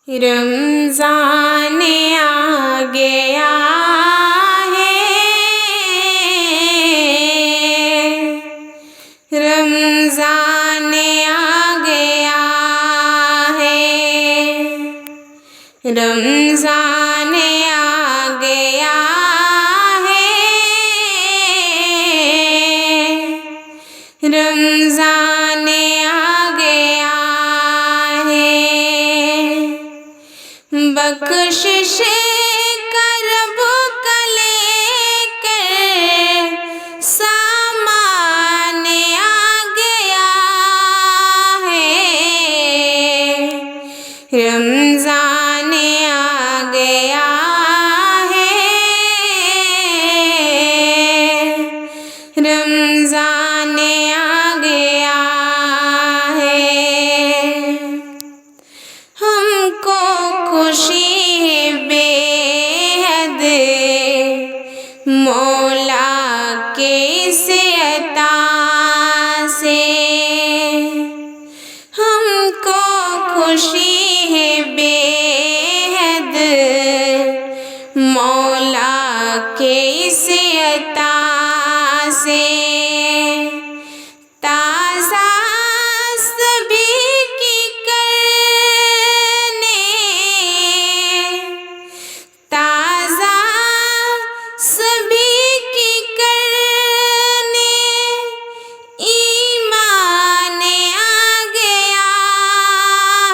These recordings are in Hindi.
रमज़ान आ गया है, रमज़ान आ गया है, रमज़ान आ गया है, रमज़ान आ गया है। बख्शिश का रब का लेकर सामान आ गया है, रमज़ान आ गया है, रमज़ान आ गया है। हमको खुशी है बेहद मौला के इस अता से, हमको खुशी है बेहद मौला के इस अता से। ताज़ा सभी की करने, ताज़ा सभी की करने ईमान आ गया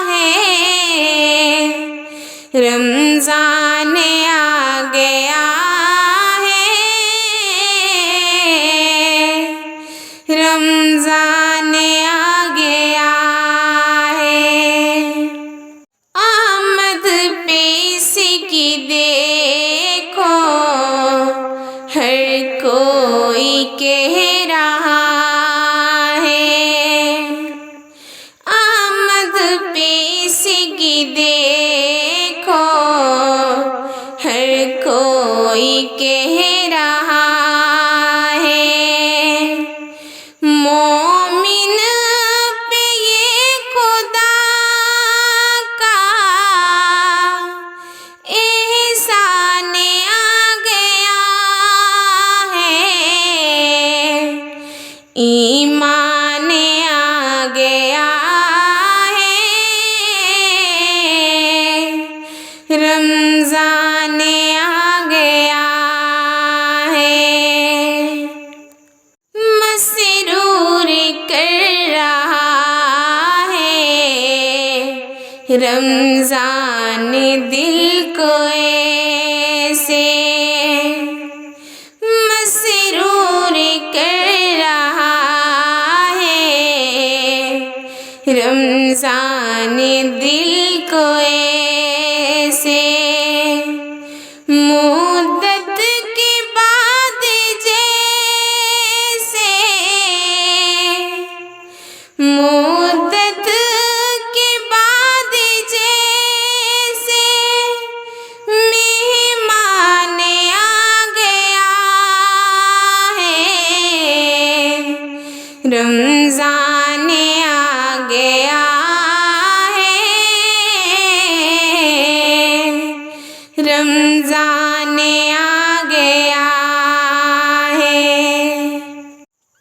है, रमज़ान आ गया है, रमज़ान आ गया है। आमद पे इसकी देखो हर कोई कह रहा है, आमद पे इसकी देखो हर कोई कह रहा है। मोमिन पे ये खुदा का एहसान आ गया है, ईमान आ गया है, रमज़ान आ गया है। मसरूर कर रहा है रमज़ान दिल को ऐसे, मसरूर कर रहा है रमज़ान दिल को ऐसे। मुद्दत के बाद जैसे, मुद्दत के बाद जैसे मेहमान आ गया है, रमज़ान आ गया है, रमज़ान आ गया है।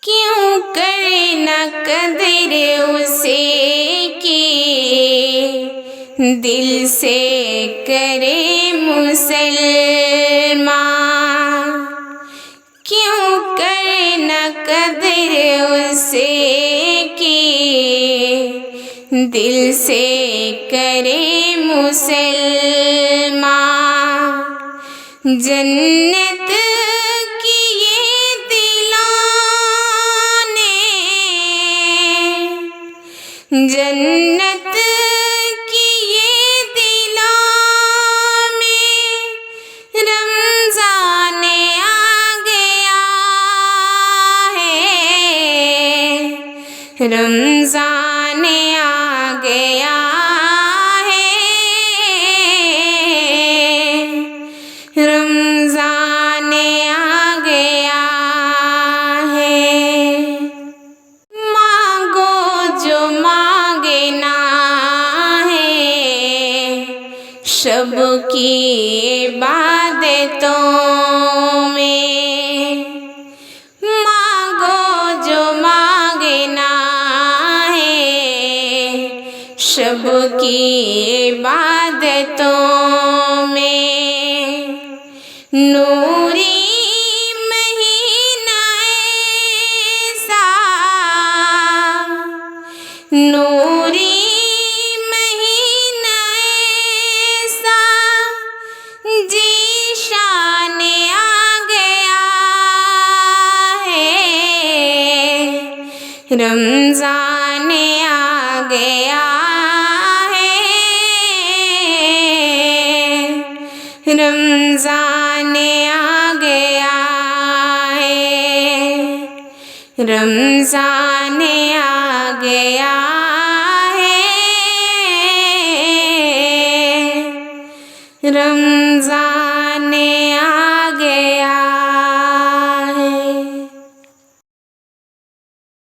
क्यों करे न कदर उसे की दिल से करे मुसलमान, क्यों करे न कदर उसे की दिल से करे मुसलमान। जन्नत की ये दिलों ने, जन्नत की ये दिलों में रमज़ान आ गया है, रमज़ान आ गया है, रमज़ान आ गया है। मांगो जो मांगना है शब की इबादतों में मांगो जो मांगना है, शब की इबादतों में नूरी महीना ऐसा, नूरी महीना ऐसा जीशान आ गया है, रमज़ान आ गया है, रमज़ान आ गया है, रमज़ान आ गया है, रमज़ान।